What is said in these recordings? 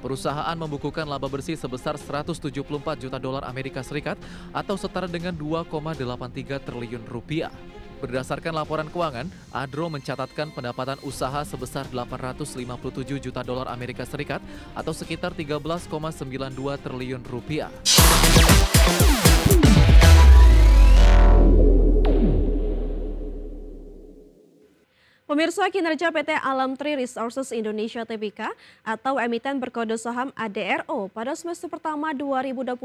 Perusahaan membukukan laba bersih sebesar 174 juta dolar Amerika Serikat atau setara dengan 2,83 triliun rupiah. Berdasarkan laporan keuangan, Adro mencatatkan pendapatan usaha sebesar 857 juta dolar Amerika Serikat atau sekitar 13,92 triliun rupiah. Pemirsa, kinerja PT Alam Tree Resources Indonesia Tbk atau emiten berkode saham ADRO pada semester pertama 2025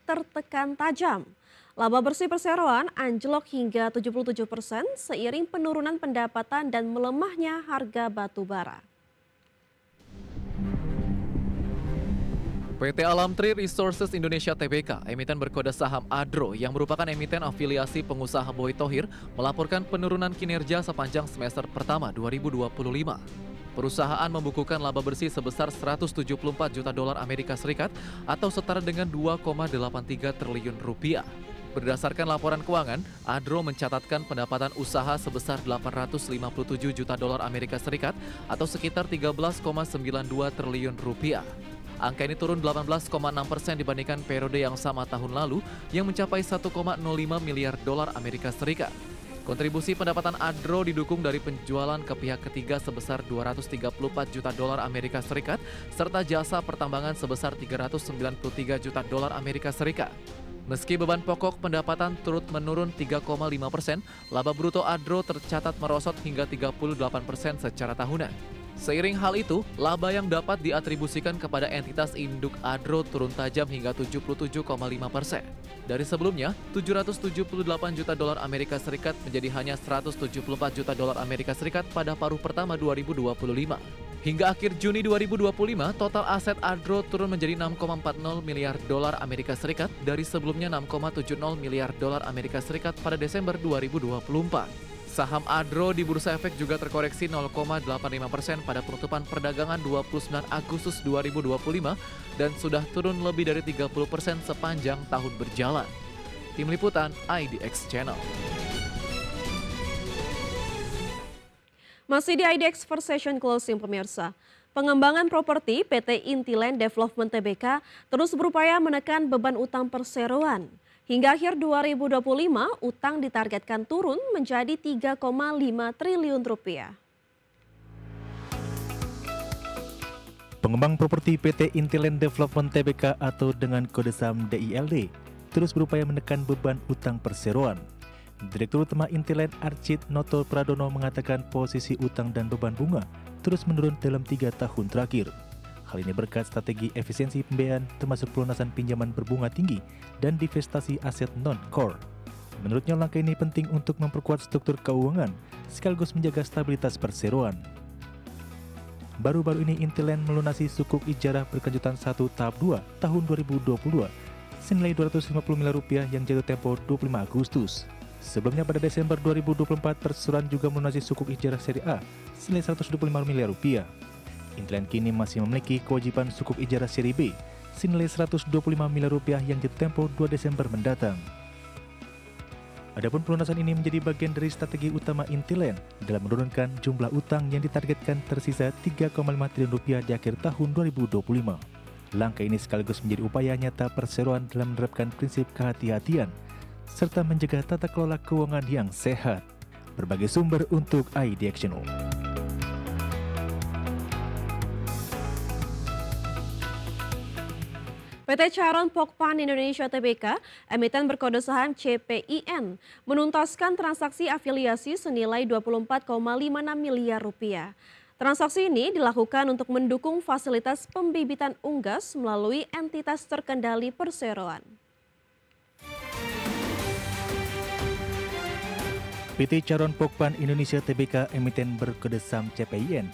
tertekan tajam. Laba bersih perseroan anjlok hingga 77% seiring penurunan pendapatan dan melemahnya harga batu bara. PT Alam Tree Resources Indonesia Tbk, emiten berkode saham ADRO yang merupakan emiten afiliasi pengusaha Boy Thohir, melaporkan penurunan kinerja sepanjang semester pertama 2025. Perusahaan membukukan laba bersih sebesar 174 juta dolar Amerika Serikat atau setara dengan 2,83 triliun rupiah. Berdasarkan laporan keuangan, ADRO mencatatkan pendapatan usaha sebesar 857 juta dolar Amerika Serikat atau sekitar 13,92 triliun rupiah. Angka ini turun 18,6% dibandingkan periode yang sama tahun lalu yang mencapai 1,05 miliar dolar Amerika Serikat. Kontribusi pendapatan ADRO didukung dari penjualan ke pihak ketiga sebesar 234 juta dolar Amerika Serikat serta jasa pertambangan sebesar 393 juta dolar Amerika Serikat. Meski beban pokok pendapatan turut menurun 3,5%, laba bruto ADRO tercatat merosot hingga 38% secara tahunan. Seiring hal itu, laba yang dapat diatribusikan kepada entitas induk ADRO turun tajam hingga 77,5%. Dari sebelumnya, 778 juta dolar Amerika Serikat menjadi hanya 174 juta dolar Amerika Serikat pada paruh pertama 2025. Hingga akhir Juni 2025, total aset ADRO turun menjadi 6,40 miliar dolar Amerika Serikat dari sebelumnya 6,70 miliar dolar Amerika Serikat pada Desember 2024. Saham ADRO di Bursa Efek juga terkoreksi 0,85% pada penutupan perdagangan 29 Agustus 2025 dan sudah turun lebih dari 30% sepanjang tahun berjalan. Tim Liputan IDX Channel. Masih di IDX First Session Closing, pemirsa. Pengembangan properti PT Intiland Development Tbk terus berupaya menekan beban utang perseroan. Hingga akhir 2025, utang ditargetkan turun menjadi 3,5 triliun rupiah. Pengembang properti PT Intiland Development Tbk atau dengan kode saham DILD terus berupaya menekan beban utang perseroan. Direktur Utama Intiland Archit Noto Pradono mengatakan posisi utang dan beban bunga terus menurun dalam 3 tahun terakhir. Hal ini berkat strategi efisiensi pembiayaan termasuk pelunasan pinjaman berbunga tinggi dan divestasi aset non-core. Menurutnya langkah ini penting untuk memperkuat struktur keuangan sekaligus menjaga stabilitas perseroan. Baru-baru ini Intiland melunasi sukuk ijarah berkelanjutan 1 tahap 2 tahun 2022 senilai 250 miliar rupiah yang jatuh tempo 25 Agustus. Sebelumnya pada Desember 2024 perseroan juga melunasi sukuk ijarah seri A senilai 125 miliar rupiah. Intiland kini masih memiliki kewajiban sukuk ijarah seri B senilai 125 miliar rupiah yang jatuh tempo 2 Desember mendatang. Adapun pelunasan ini menjadi bagian dari strategi utama Intiland dalam menurunkan jumlah utang yang ditargetkan tersisa 3,5 triliun rupiah di akhir tahun 2025. Langkah ini sekaligus menjadi upaya nyata perseroan dalam menerapkan prinsip kehati-hatian serta menjaga tata kelola keuangan yang sehat. Berbagai sumber untuk IDX Channel. PT Charon Pokpan Indonesia Tbk, emiten berkode saham CPIN, menuntaskan transaksi afiliasi senilai 24,56 miliar rupiah. Transaksi ini dilakukan untuk mendukung fasilitas pembibitan unggas melalui entitas terkendali perseroan. PT Charon Pokpan Indonesia Tbk, emiten berkode saham CPIN,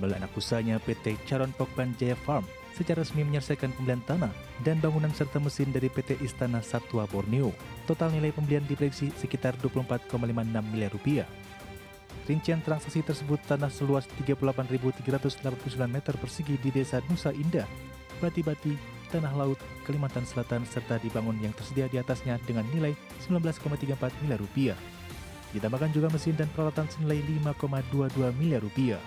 melalui anak usahanya PT Charon Pokpan Jaya Farm, secara resmi menyelesaikan pembelian tanah dan bangunan serta mesin dari PT Istana Satwa Borneo. Total nilai pembelian diprediksi sekitar 24,56 miliar rupiah. Rincian transaksi tersebut tanah seluas 38.389 meter persegi di Desa Nusa Indah, Bati-Bati, Tanah Laut, Kalimantan Selatan serta dibangun yang tersedia di atasnya dengan nilai 19,34 miliar rupiah. Ditambahkan juga mesin dan peralatan senilai 5,22 miliar rupiah.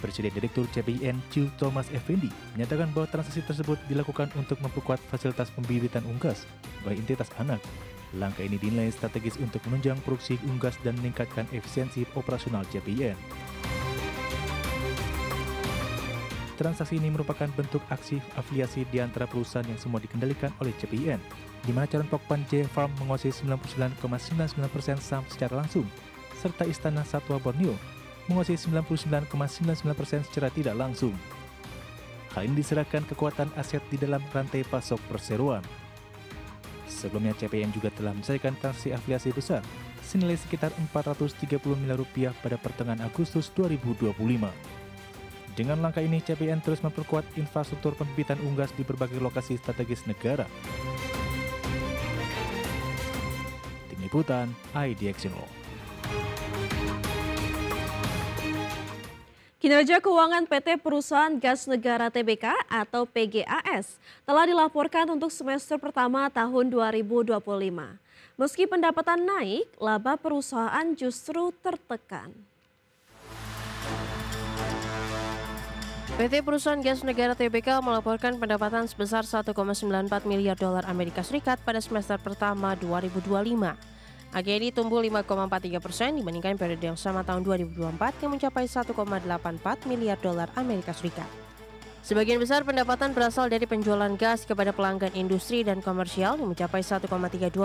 Presiden Direktur CPIN Chu Thomas Effendi menyatakan bahwa transaksi tersebut dilakukan untuk memperkuat fasilitas pembibitan unggas bagi entitas anak. Langkah ini dinilai strategis untuk menunjang produksi unggas dan meningkatkan efisiensi operasional CPIN. Transaksi ini merupakan bentuk aksi afiliasi di antara perusahaan yang semua dikendalikan oleh CPIN, di mana Charon Pokpan Jaya Farm menguasai 99,99% saham secara langsung, serta Istana Satwa Borneo menguasai 99,99% secara tidak langsung. Hal ini diserahkan kekuatan aset di dalam rantai pasok perseroan. Sebelumnya CPIN juga telah menyelesaikan transaksi afiliasi besar senilai sekitar 430 miliar rupiah pada pertengahan Agustus 2025. Dengan langkah ini, CPIN terus memperkuat infrastruktur pembibitan unggas di berbagai lokasi strategis negara. Tim Liputan, IDX Channel. Kinerja keuangan PT Perusahaan Gas Negara Tbk atau PGAS telah dilaporkan untuk semester pertama tahun 2025. Meski pendapatan naik, laba perusahaan justru tertekan. PT Perusahaan Gas Negara Tbk melaporkan pendapatan sebesar 1,94 miliar dolar Amerika Serikat pada semester pertama 2025. Angka ini tumbuh 5,43% dibandingkan periode yang sama tahun 2024 yang mencapai 1,84 miliar dolar Amerika Serikat. Sebagian besar pendapatan berasal dari penjualan gas kepada pelanggan industri dan komersial yang mencapai 1,32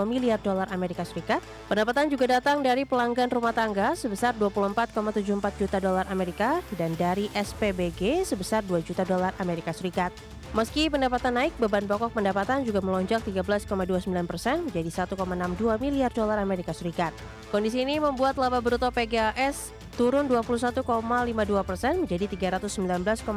miliar dolar Amerika Serikat. Pendapatan juga datang dari pelanggan rumah tangga sebesar 24,74 juta dolar Amerika dan dari SPBG sebesar 2 juta dolar Amerika Serikat. Meski pendapatan naik, beban pokok pendapatan juga melonjak 13,29% menjadi 1,62 miliar dolar Amerika Serikat. Kondisi ini membuat laba bruto PGAS turun 21,52% menjadi 319,62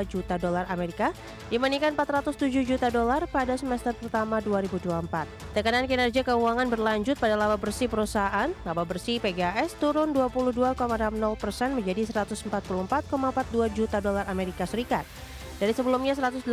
juta dolar Amerika dibandingkan 407 juta dolar pada semester pertama 2024. Tekanan kinerja keuangan berlanjut pada laba bersih perusahaan. Laba bersih PGAS turun 22,60% menjadi 144,42 juta dolar Amerika Serikat. Dari sebelumnya 186,60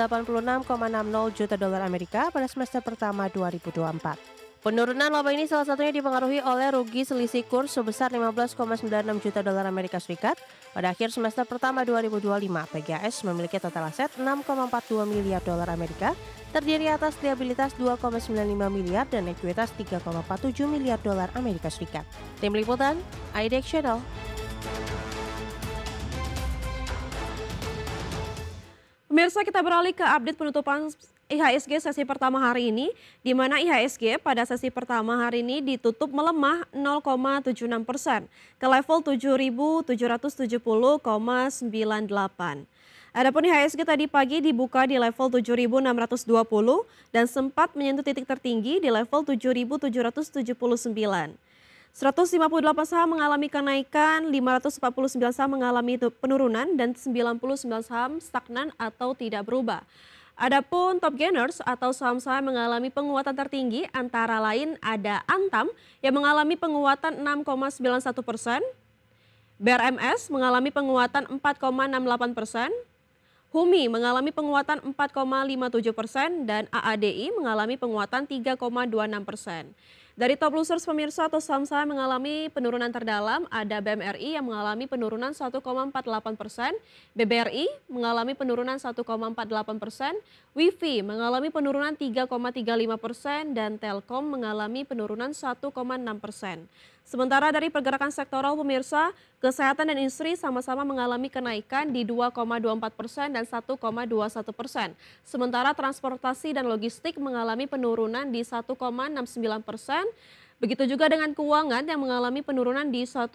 juta dolar Amerika pada semester pertama 2024. Penurunan laba ini salah satunya dipengaruhi oleh rugi selisih kurs sebesar 15,96 juta dolar Amerika Serikat. Pada akhir semester pertama 2025, PGAS memiliki total aset 6,42 miliar dolar Amerika, terdiri atas liabilitas 2,95 miliar dan ekuitas 3,47 miliar dolar Amerika Serikat. Tim Liputan, IDX Channel. Pemirsa, kita beralih ke update penutupan IHSG sesi pertama hari ini, di mana IHSG pada sesi pertama hari ini ditutup melemah 0,76% ke level 7.770,98. Adapun IHSG tadi pagi dibuka di level 7.620 dan sempat menyentuh titik tertinggi di level 7.779. 158 saham mengalami kenaikan, 549 saham mengalami penurunan, dan 99 saham stagnan atau tidak berubah. Adapun top gainers atau saham-saham mengalami penguatan tertinggi antara lain ada Antam yang mengalami penguatan 6,91%, BRMS mengalami penguatan 4,68%, Humi mengalami penguatan 4,57% dan AADI mengalami penguatan 3,26%. Dari top losers pemirsa atau saham-saham mengalami penurunan terdalam ada BMRI yang mengalami penurunan 1,48%, BBRI mengalami penurunan 1,48%, WIFI mengalami penurunan 3,35% dan Telkom mengalami penurunan 1,6%. Sementara dari pergerakan sektoral pemirsa, kesehatan dan industri sama-sama mengalami kenaikan di 2,24% dan 1,21%. Sementara transportasi dan logistik mengalami penurunan di 1,69%. Begitu juga dengan keuangan yang mengalami penurunan di 1,57%.